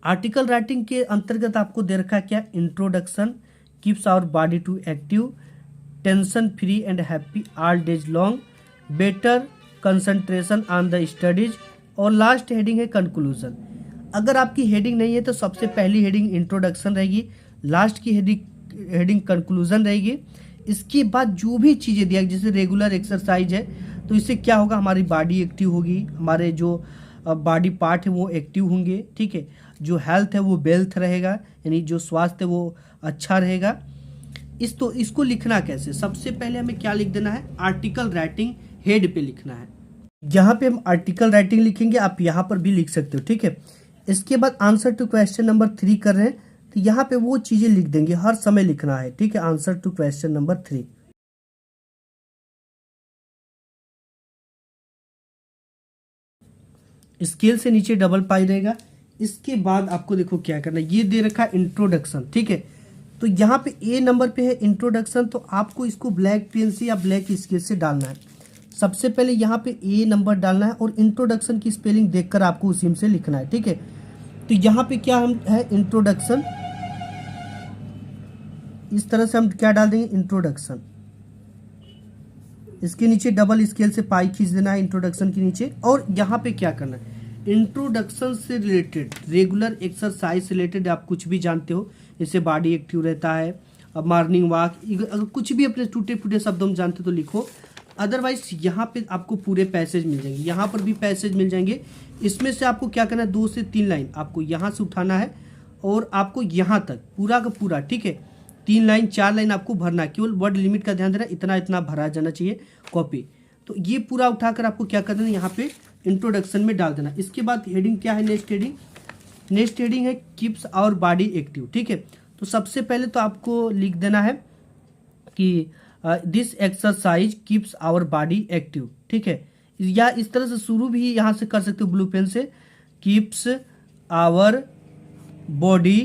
आर्टिकल राइटिंग के अंतर्गत आपको दे रखा है क्या, introduction, keeps our body to active, tension free and happy all days long, better concentration on the studies, और लास्ट हेडिंग है कंक्लूजन। अगर आपकी हेडिंग नहीं है तो सबसे पहली हेडिंग इंट्रोडक्शन रहेगी, लास्ट की हेडिंग कंक्लूजन रहेगी। इसके बाद जो भी चीज़ें दिया, जैसे रेगुलर एक्सरसाइज है तो इससे क्या होगा, हमारी बॉडी एक्टिव होगी, हमारे जो बॉडी पार्ट है वो एक्टिव होंगे, ठीक है। जो हेल्थ है वो वेल्थ रहेगा, यानी जो स्वास्थ्य है वो अच्छा रहेगा। इसको लिखना कैसे, सबसे पहले हमें क्या लिख देना है, आर्टिकल राइटिंग हेड पे लिखना है। यहाँ पे हम आर्टिकल राइटिंग लिखेंगे, आप यहाँ पर भी लिख सकते हो, ठीक है। इसके बाद आंसर टू क्वेश्चन नंबर 3 कर रहे हैं, तो यहाँ पे वो चीज़ें लिख देंगे, हर समय लिखना है, ठीक है। Answer to question number 3, scale से नीचे डबल पाई रहेगा। इसके बाद आपको देखो क्या करना है, ये दे रखा है इंट्रोडक्शन, ठीक है। तो यहाँ पे A नंबर पे है इंट्रोडक्शन, तो आपको इसको ब्लैक पेन से या ब्लैक स्केल से डालना है। सबसे पहले यहाँ पे A नंबर डालना है और इंट्रोडक्शन की स्पेलिंग देखकर आपको उसी से लिखना है, ठीक है। तो यहाँ पे क्या हम है, इंट्रोडक्शन, इस तरह से हम क्या डाल देंगे, इंट्रोडक्शन। इसके नीचे डबल स्केल से पाई खींच देना है इंट्रोडक्शन के नीचे। और यहाँ पे क्या करना है, इंट्रोडक्शन से रिलेटेड, रेगुलर एक्सरसाइज से रिलेटेड आप कुछ भी जानते हो, जैसे बॉडी एक्टिव रहता है, अब मॉर्निंग वॉक, अगर कुछ भी अपने टूटे फूटे शब्दों में जानते हो तो लिखो। अदरवाइज यहाँ पे आपको पूरे पैसेज मिल जाएंगे, यहाँ पर भी पैसेज मिल जाएंगे। इसमें से आपको क्या करना है, 2 से 3 लाइन आपको यहाँ से उठाना है और आपको यहाँ तक पूरा का पूरा, ठीक है, 3 लाइन 4 लाइन आपको भरना है। केवल वर्ड लिमिट का ध्यान देना, इतना इतना भरा जाना चाहिए कॉपी। तो ये पूरा उठाकर आपको क्या कर देना, यहाँ पे इंट्रोडक्शन में डाल देना। इसके बाद हेडिंग क्या है, नेक्स्ट हेडिंग है कीप्स आवर बॉडी एक्टिव, ठीक है। तो सबसे पहले तो आपको लिख देना है कि this exercise keeps our body active, ठीक है। या इस तरह से शुरू भी यहाँ से कर सकते हो ब्लू पेन से, कीप्स आवर बॉडी,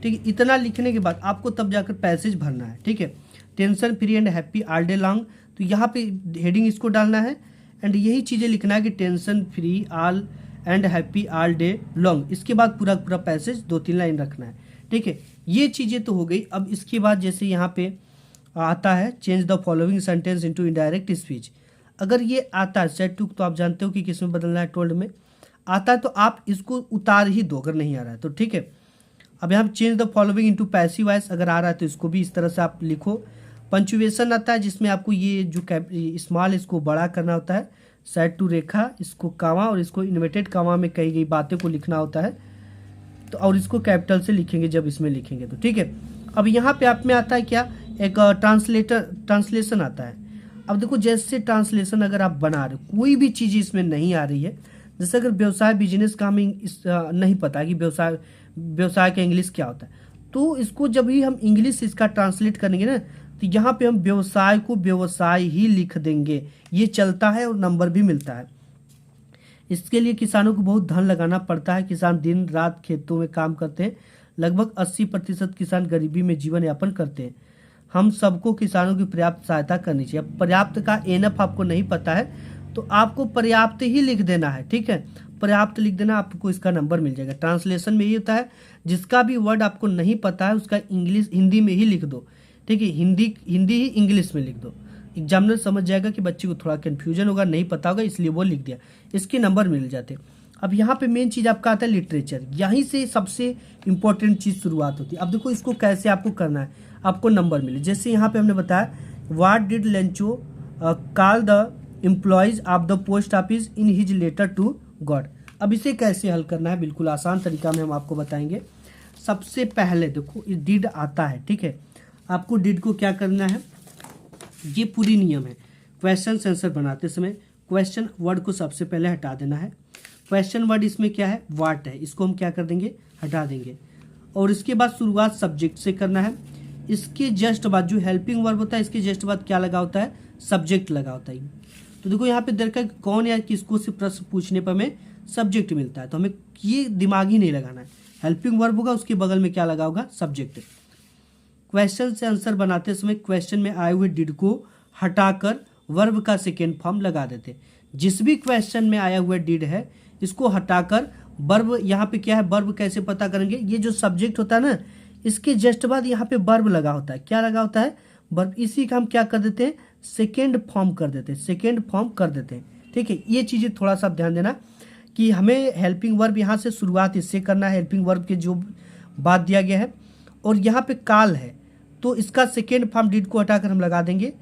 ठीक है। इतना लिखने के बाद आपको तब जाकर पैसेज भरना है, ठीक है। Tension free and happy all day long, तो यहाँ पे हेडिंग इसको डालना है एंड यही चीज़ें लिखना है कि tension free all and happy all day long. इसके बाद पूरा पूरा पैसेज 2-3 लाइन रखना है, ठीक है। ये चीज़ें तो हो गई। अब इसके बाद जैसे यहाँ पे आता है change the following sentence into indirect speech, अगर ये आता है सेट टू, तो आप जानते हो कि किस में बदलना है, टोल्ड में आता है, तो आप इसको उतार ही दो अगर नहीं आ रहा है तो, ठीक है। अब यहाँ पे change the following into passive voice अगर आ रहा है तो इसको भी इस तरह से आप लिखो। पंचुएशन आता है जिसमें आपको ये जो स्मॉल इसको बड़ा करना होता है, साइड टू रेखा, इसको कामा और इसको इन्वर्टेड कामा में कही गई बातें को लिखना होता है, तो और इसको कैपिटल से लिखेंगे जब इसमें लिखेंगे तो, ठीक है। अब यहाँ पे आप में आता है क्या, एक ट्रांसलेशन आता है। अब देखो जैसे ट्रांसलेशन अगर आप बना रहे हो, कोई भी चीज़ इसमें नहीं आ रही है, जैसे अगर व्यवसाय बिजनेस का हमें नहीं पता कि व्यवसाय का इंग्लिश क्या होता है, तो इसको जब भी हम इंग्लिश इसका ट्रांसलेट करेंगे ना, तो यहाँ पे हम व्यवसाय को व्यवसाय ही लिख देंगे, ये चलता है और नंबर भी मिलता है। इसके लिए किसानों को बहुत धन लगाना पड़ता है, किसान दिन रात खेतों में काम करते हैं, लगभग 80% किसान गरीबी में जीवन यापन करते हैं। हम सबको किसानों की पर्याप्त सहायता करनी चाहिए। पर्याप्त का एनफ आपको नहीं पता है तो आपको पर्याप्त ही लिख देना है, ठीक है, पर्याप्त लिख देना, आपको इसका नंबर मिल जाएगा। ट्रांसलेशन में ये होता है जिसका भी वर्ड आपको नहीं पता है उसका इंग्लिश हिंदी में ही लिख दो, ठीक है, हिंदी ही इंग्लिश में लिख दो, एग्जामिनर समझ जाएगा कि बच्चे को थोड़ा कन्फ्यूजन होगा, नहीं पता होगा इसलिए वो लिख दिया, इसके नंबर मिल जाते। अब यहाँ पे मेन चीज़ आपका आता है लिटरेचर, यहीं से सबसे इंपॉर्टेंट चीज़ शुरुआत होती है। अब देखो इसको कैसे आपको करना है, आपको नंबर मिले, जैसे यहाँ पे हमने बताया what did Lencho call the employees of the post office in his letter to God. अब इसे कैसे हल करना है, बिल्कुल आसान तरीका में हम आपको बताएंगे। सबसे पहले देखो डिड आता है, ठीक है, आपको डिड को क्या करना है, ये पूरी नियम है। क्वेश्चन आंसर बनाते समय क्वेश्चन वर्ड को सबसे पहले हटा देना है। क्वेश्चन वर्ड इसमें क्या है, व्हाट है, इसको हम क्या कर देंगे, हटा देंगे। और इसके बाद शुरुआत सब्जेक्ट से करना है। इसके जस्ट बाद जो हेल्पिंग वर्ब होता है, इसके जस्ट बाद क्या लगा होता है, सब्जेक्ट लगा होता है। तो देखो यहाँ पे दरकार कौन या किसको से प्रश्न पूछने पर हमें सब्जेक्ट मिलता है, तो हमें ये दिमाग ही नहीं लगाना है। हेल्पिंग वर्ब होगा उसके बगल में क्या लगा होगा, सब्जेक्ट। क्वेश्चन से आंसर बनाते समय क्वेश्चन में आए हुए डिड को हटाकर वर्ब का सेकेंड फॉर्म लगा देते। जिस भी क्वेश्चन में आया हुआ डिड है इसको हटाकर वर्ब, यहाँ पे क्या है, वर्ब कैसे पता करेंगे, ये जो सब्जेक्ट होता है ना, इसके जस्ट बाद यहाँ पे वर्ब लगा होता है, क्या लगा होता है, वर्ब। इसी का हम क्या कर देते हैं, सेकेंड फॉर्म कर देते हैं, सेकेंड फॉर्म कर देते हैं, ठीक है। ये चीज़ें थोड़ा सा ध्यान देना कि हमें हेल्पिंग वर्ब यहाँ से शुरुआत इससे करना है, हेल्पिंग वर्ब के जो बात दिया गया है। और यहाँ पे कॉल है तो इसका सेकेंड फॉर्म डिड को हटाकर हम लगा देंगे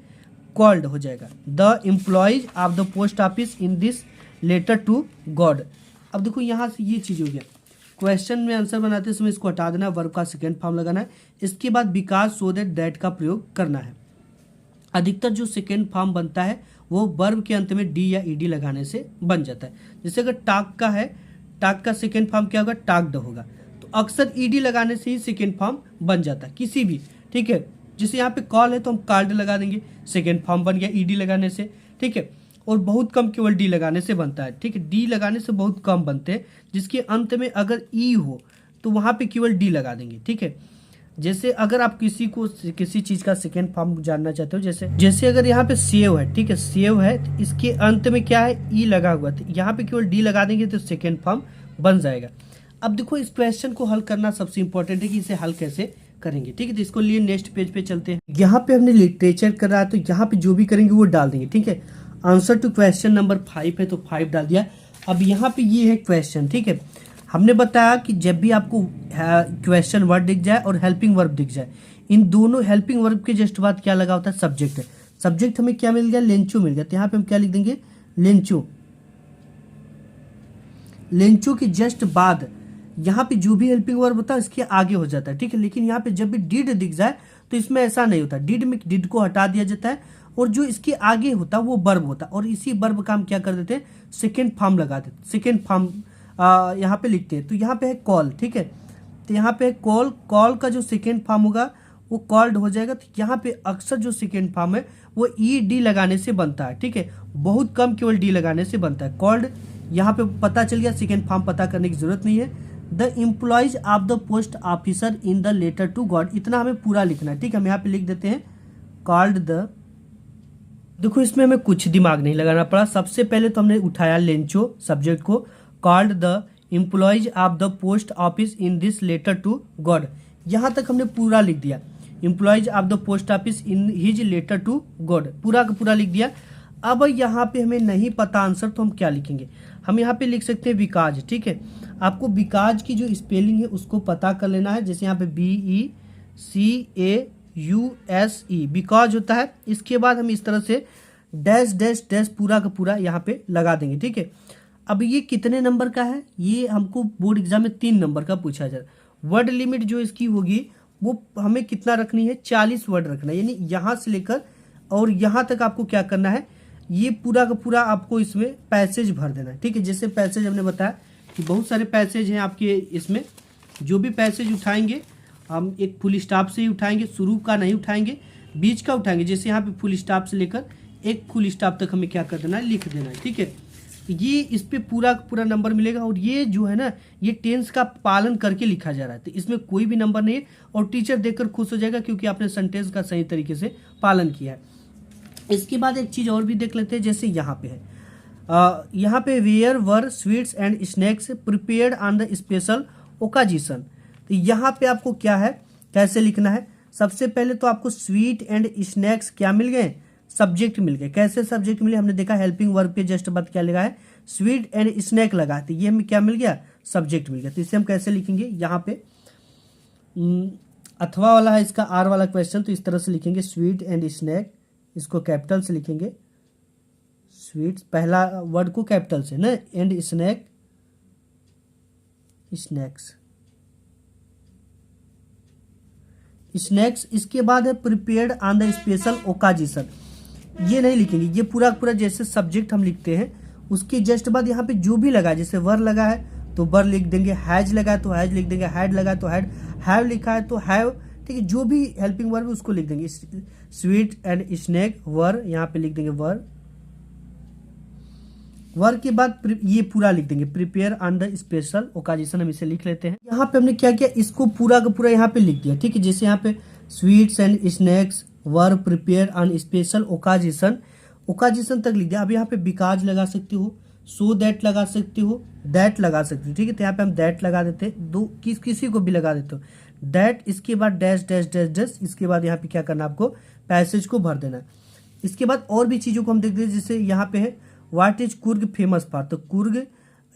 कॉल्ड हो जाएगा, the employees of the post office in this letter to God. अब देखो यहाँ से ये चीज़ हो गया, क्वेश्चन में आंसर बनाते समय इसको हटा देना, वर्ब का सेकेंड फॉर्म लगाना है। इसके बाद बिकॉज सो दैट का प्रयोग करना है। अधिकतर जो सेकेंड फॉर्म बनता है वो वर्ब के अंत में डी या ईडी लगाने से बन जाता है। जैसे अगर टाक का है, टाक का सेकेंड फॉर्म क्या होगा, टाक्ड होगा, तो अक्सर ईडी लगाने से ही सेकेंड फॉर्म बन जाता है किसी भी, ठीक है। जैसे यहाँ पे कॉल है तो हम कॉल्ड लगा देंगे, सेकेंड फॉर्म बन गया ईडी लगाने से, ठीक है। और बहुत कम केवल डी लगाने से बनता है, ठीक है, डी लगाने से बहुत कम बनते हैं। जिसके अंत में अगर ई हो तो वहाँ पे केवल डी लगा देंगे, ठीक है। जैसे अगर आप किसी चीज़ का सेकेंड फॉर्म जानना चाहते हो, जैसे अगर यहाँ पे सेव है, ठीक है, सेव है तो इसके अंत में क्या है, ई लगा हुआ, तो यहाँ पे केवल डी लगा देंगे तो सेकेंड फॉर्म बन जाएगा। अब देखो इस क्वेश्चन को हल करना सबसे इंपॉर्टेंट है कि इसे हल कैसे करेंगे, ठीक है। तो इसको लिए नेक्स्ट पेज पे चलते हैं। यहाँ पे हमने लिटरेचर करा है तो यहाँ पे जो भी करेंगे वो डाल देंगे, ठीक है। आंसर टू क्वेश्चन नंबर 5 है तो 5 डाल दिया। अब यहाँ पे ये है क्वेश्चन, ठीक है। हमने बताया कि जब भी आपको क्वेश्चन वर्ड दिख जाए और हेल्पिंग वर्ब दिख जाए, इन दोनों हेल्पिंग वर्ब के जस्ट बाद क्या लगा होता है, सब्जेक्ट है। सब्जेक्ट हमें क्या मिल गया, लेंचो मिल गया, तो यहाँ पे हम क्या लिख देंगे, लेंचो। लेंचो के जस्ट बाद यहाँ पे जो भी हेल्पिंग वर्ब होता है इसके आगे हो जाता है, ठीक है। लेकिन यहाँ पे जब भी डिड दिख जाए तो इसमें ऐसा नहीं होता, डिड में डिड को हटा दिया जाता है और जो इसके आगे होता है वो वर्ब होता है, और इसी वर्ब का हम क्या कर देते हैं, सेकेंड फॉर्म लगा देते, सेकेंड फॉर्म यहाँ पे लिखते हैं। तो यहाँ पे है कॉल, ठीक है, तो यहाँ पे है कॉल, कॉल का जो सेकेंड फॉर्म होगा वो कॉल्ड हो जाएगा। तो यहाँ पे अक्सर जो सेकेंड फॉर्म है वो ई डी लगाने से बनता है, ठीक है, बहुत कम केवल डी लगाने से बनता है। कॉल्ड यहाँ पे पता चल गया, सेकेंड फॉर्म पता करने की जरूरत नहीं है। The employees of the post officer in the letter to God, इतना हमें पूरा लिखना है, ठीक है। हम यहाँ पे लिख देते हैं कॉल्ड द। देखो इसमें हमें कुछ दिमाग नहीं लगाना पड़ा। सबसे पहले तो हमने उठाया लेंचो सब्जेक्ट को, called the employees of the post office in this letter to God, यहाँ तक हमने पूरा लिख दिया। Employees of the post office in his letter to God, पूरा का पूरा लिख दिया। अब यहाँ पे हमें नहीं पता आंसर, तो हम क्या लिखेंगे, हम यहाँ पे लिख सकते हैं बिकाज। ठीक है, आपको बिकाज की जो स्पेलिंग है उसको पता कर लेना है। जैसे यहाँ पे BECAUSE बिकॉज होता है। इसके बाद हम इस तरह से डैश डैश डैश पूरा का पूरा यहाँ पे लगा देंगे। ठीक है, अब ये कितने नंबर का है, ये हमको बोर्ड एग्जाम में 3 नंबर का पूछा जाए। वर्ड लिमिट जो इसकी होगी वो हमें कितना रखनी है, 40 वर्ड रखना है। यानी यहाँ से लेकर और यहाँ तक आपको क्या करना है, ये पूरा का पूरा आपको इसमें पैसेज भर देना है। ठीक है, जैसे पैसेज हमने बताया कि बहुत सारे पैसेज हैं आपके इसमें, जो भी पैसेज उठाएंगे हम एक फुल स्टॉप से ही उठाएंगे, शुरू का नहीं उठाएंगे, बीच का उठाएंगे। जैसे यहाँ पे फुल स्टॉप से लेकर एक फुल स्टॉप तक हमें क्या कर देना है, लिख देना है। ठीक है, ये इस पे पूरा पूरा नंबर मिलेगा। और ये जो है ना, ये टेंस का पालन करके लिखा जा रहा है, तो इसमें कोई भी नंबर नहीं है। और टीचर देखकर खुश हो जाएगा क्योंकि आपने सेंटेंस का सही तरीके से पालन किया है। इसके बाद एक चीज़ और भी देख लेते हैं, जैसे यहाँ पे है, यहाँ पे where were sweets and snacks prepared on the special occasion. तो यहाँ पे आपको क्या है, कैसे लिखना है। सबसे पहले तो आपको स्वीट एंड स्नैक्स क्या मिल गए, सब्जेक्ट मिल गए। कैसे सब्जेक्ट मिले, हमने देखा हेल्पिंग वर्ब के जस्ट बाद क्या लगा है, स्वीट एंड स्नैक लगा, तो ये हमें क्या मिल गया, सब्जेक्ट मिल गया। तो इसे हम कैसे लिखेंगे, यहाँ पे अथवा वाला है इसका आर वाला क्वेश्चन, तो इस तरह से लिखेंगे स्वीट एंड स्नैक, इसको कैपिटल से लिखेंगे। स्वीट पहला वर्ड को कैपिटल से ना, एंड स्नैक स्नैक्स स्नैक्स। इसके बाद है प्रिपेयर्ड ऑन द स्पेशल ओकाजिशन, ये नहीं लिखेंगे, ये पूरा पूरा जैसे सब्जेक्ट हम लिखते हैं उसके जस्ट बाद यहाँ पे जो भी लगा है, जैसे वर लगा है तो वर लिख देंगे, हैज लगा है तो हैज लिख देंगे, हैड लगा है तो हैड, हैव लिखा है तो हैव। ठीक है, जो भी हेल्पिंग वर्ब है उसको लिख देंगे। स्वीट एंड स्नैक वर, यहाँ पे लिख देंगे वर। वर के बाद ये पूरा लिख देंगे, प्रिपेयर ऑन द स्पेशल ओकाजिशन, हम इसे लिख लेते हैं। यहाँ पे हमने क्या किया, इसको पूरा का पूरा यहाँ पे लिख दिया। ठीक है, जैसे यहाँ पे sweets and snacks were prepare on special occasion, occasion तक लिख दिया। अब यहाँ पे बिकॉज लगा सकते हो, सो दैट लगा सकते हो, दैट लगा सकते हो। ठीक है, तो यहाँ पे हम दैट लगा देते हैं, दो किसी को भी लगा देते हो दैट। इसके बाद डैश डैश डैश डैश, इसके बाद यहाँ पे क्या करना, आपको पैसेज को भर देना है। इसके बाद और भी चीज़ों को हम देखते हैं, जैसे यहाँ पे है what is Coorg famous for, तो कुर्ग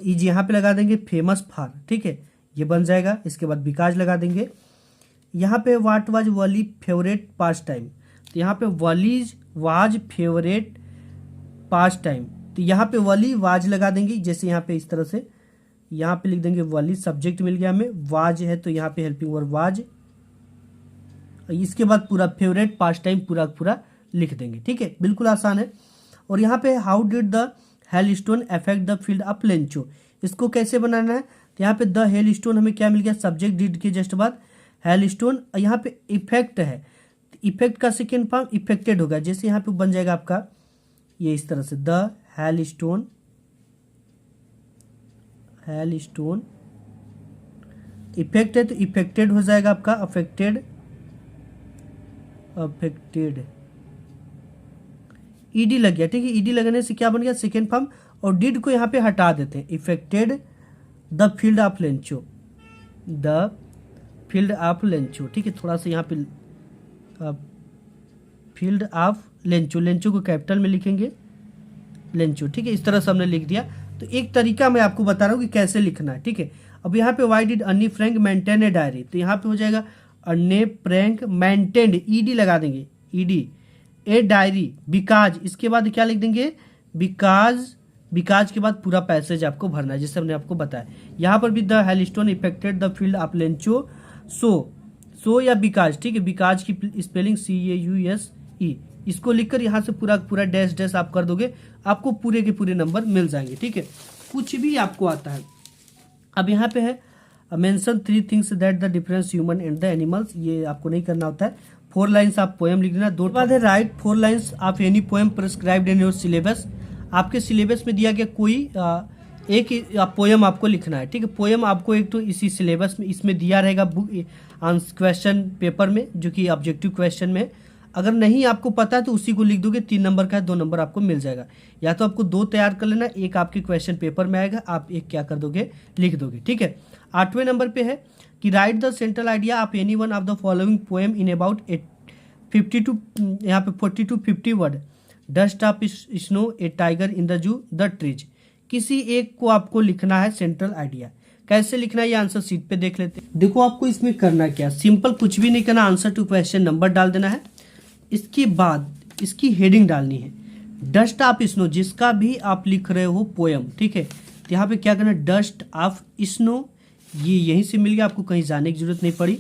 इज यहाँ पे लगा देंगे फेमस फॉर। ठीक है, ये बन जाएगा। इसके बाद बिकॉज लगा देंगे। यहाँ पे what was Wali favourite pass time, तो यहाँ पे वलीज वाज फेवरेट पास टाइम, तो यहाँ पे वली वाज लगा देंगे। जैसे यहाँ पे इस तरह से यहाँ पे लिख देंगे वली, सब्जेक्ट मिल गया हमें, वाज है तो यहाँ पे हेल्पिंग वर्ब वाज। इसके बाद पूरा फेवरेट पास टाइम पूरा लिख देंगे। ठीक है, बिल्कुल आसान है। और यहाँ पे how did the hell stone affect the field of Lencho, इसको कैसे बनाना है, तो यहाँ पे द हेल स्टोन हमें क्या मिल गया, सब्जेक्ट डिड के जस्ट बाद हेल स्टोन। यहाँ पे इफेक्ट है, इफेक्ट का सेकेंड फॉर्म इफेक्टेड होगा। जैसे यहाँ पे बन जाएगा आपका ये इस तरह से, the hell stone, hello stone effect है तो इफेक्टेड हो जाएगा आपका अफेक्टेड, अफेक्टेड ईडी लग गया। ठीक है, ईडी लगने से क्या बन गया, सेकेंड फॉर्म। और डिड को यहाँ पे हटा देते हैं, affected the field of Lencho, the field of Lencho. ठीक है, थोड़ा सा यहाँ पे फील्ड ऑफ लेंचो, लेंचो को कैपिटल में लिखेंगे लेंचो। ठीक है, इस तरह से हमने लिख दिया। तो एक तरीका मैं आपको बता रहा हूँ कि कैसे लिखना है। ठीक है, अब यहाँ पे वाई डिड अन्नी फ्रैंक मेंटेन ए डायरी, तो यहाँ पे हो जाएगा अन्ने फ्रैंक मेंटेन्ड, ईडी लगा देंगे, ईडी ए डायरी, बिकॉज इसके बाद क्या लिख देंगे, बिकॉज, बिकॉज के बाद पूरा पैसेज आपको भरना है जैसे हमने आपको बताया। यहाँ पर भी the hailstone effected the field of Lencho, so या बिकॉज। ठीक है, बिकॉज की स्पेलिंग CAUSE, इसको लिखकर यहाँ से पूरा डैश डैश आप कर दोगे, आपको पूरे के पूरे नंबर मिल जाएंगे। ठीक है, कुछ भी आपको आता है। अब यहाँ पे है mention 3 things that the difference human and the animals, ये आपको नहीं करना होता है। 4 लाइन्स आप पोएम लिख देना। 2 बाद है right 4 lines of any poem prescribed in your syllabus, आपके सिलेबस में दिया गया कोई एक पोएम आपको लिखना है। ठीक है, पोएम आपको एक तो इसी सिलेबस में इसमें दिया रहेगा बुक क्वेश्चन पेपर में, जो कि ऑब्जेक्टिव क्वेश्चन में। अगर नहीं आपको पता है तो उसी को लिख दोगे, 3 नंबर का है, 2 नंबर आपको मिल जाएगा। या तो आपको 2 तैयार कर लेना, एक आपके क्वेश्चन पेपर में आएगा, आप एक क्या कर दोगे, लिख दोगे। ठीक है, 8वें नंबर पे है कि right the central idea of any one of the following poem in about 50 to यहाँ पे 40 to 50 word. Dust of snow, A tiger in the zoo, the trees. किसी एक को आपको लिखना है सेंट्रल आइडिया। कैसे लिखना है ये आंसर शीट पे देख लेते हैं। देखो आपको इसमें करना क्या, सिंपल कुछ भी नहीं करना, आंसर टू क्वेश्चन नंबर डाल देना है। इसके बाद इसकी हेडिंग डालनी है डस्ट ऑफ स्नो, जिसका भी आप लिख रहे हो पोयम, ठीक है। तो यहाँ पे क्या करना है, डस्ट ऑफ स्नो, ये यहीं से मिल गया, आपको कहीं जाने की जरूरत नहीं पड़ी।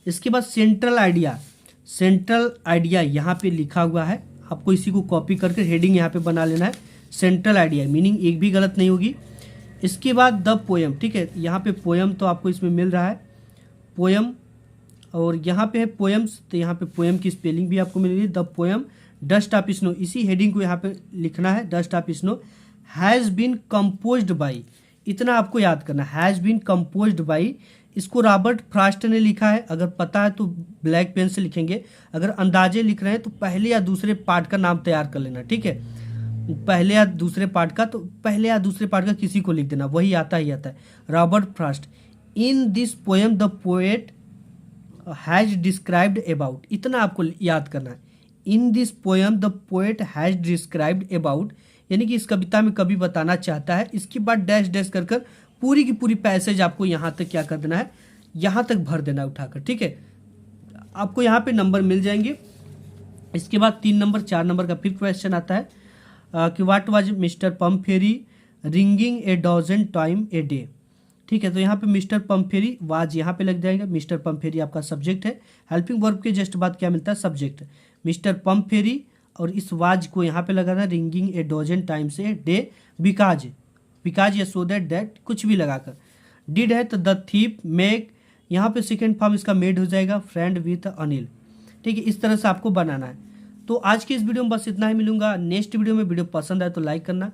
इसके बाद सेंट्रल आइडिया, सेंट्रल आइडिया यहाँ पे लिखा हुआ है, आपको इसी को कॉपी करके हेडिंग यहाँ पे बना लेना है सेंट्रल आइडिया, मीनिंग एक भी गलत नहीं होगी। इसके बाद द पोयम, ठीक है, यहाँ पे पोयम तो आपको इसमें मिल रहा है पोयम, और यहाँ पे है पोयम्स, तो यहाँ पे पोयम की स्पेलिंग भी आपको मिल रही है the poem Dust of Snow. इसी हेडिंग को यहाँ पे लिखना है, Dust of Snow has been composed by, इतना आपको याद करना, हैज़ बीन कंपोज्ड बाई। इसको रॉबर्ट फ्रॉस्ट ने लिखा है, अगर पता है तो ब्लैक पेन से लिखेंगे, अगर अंदाजे लिख रहे हैं तो पहले या दूसरे पार्ट का नाम तैयार कर लेना, ठीक है। पहले या दूसरे पार्ट का, तो पहले या दूसरे पार्ट का किसी को लिख देना, वही आता ही आता है, Robert Frost. In this poem the poet has described about, इतना आपको याद करना है। In this poem the poet has described about, यानी कि इस कविता में कवि बताना चाहता है। इसके बाद डैश डैश कर कर पूरी की पूरी पैसेज आपको यहाँ तक क्या कर देना है, यहाँ तक भर देना है उठाकर, ठीक है। आपको यहाँ पे नंबर मिल जाएंगे। इसके बाद 3 नंबर 4 नंबर का फिर क्वेश्चन आता है कि what was mister Pumphrey ringing a dozen time a day, ठीक है। तो यहाँ पे मिस्टर पम्फेरी वाज यहाँ पे लग जाएगा, मिस्टर पम्फेरी आपका सब्जेक्ट है, हेल्पिंग वर्ब के जस्ट बाद क्या मिलता है, सब्जेक्ट, मिस्टर पम्फेरी, और इस वाज को यहाँ पे लगाना ringing a dozen times a day, because, because या सो दैट कुछ भी लगाकर। डिड है तो द थीप मेक, यहाँ पे सेकेंड फॉर्म इसका मेड हो जाएगा, फ्रेंड विथ अनिल, ठीक है। इस तरह से आपको बनाना है। तो आज के इस वीडियो में बस इतना ही, मिलूंगा नेक्स्ट वीडियो में। वीडियो पसंद आए तो लाइक करना।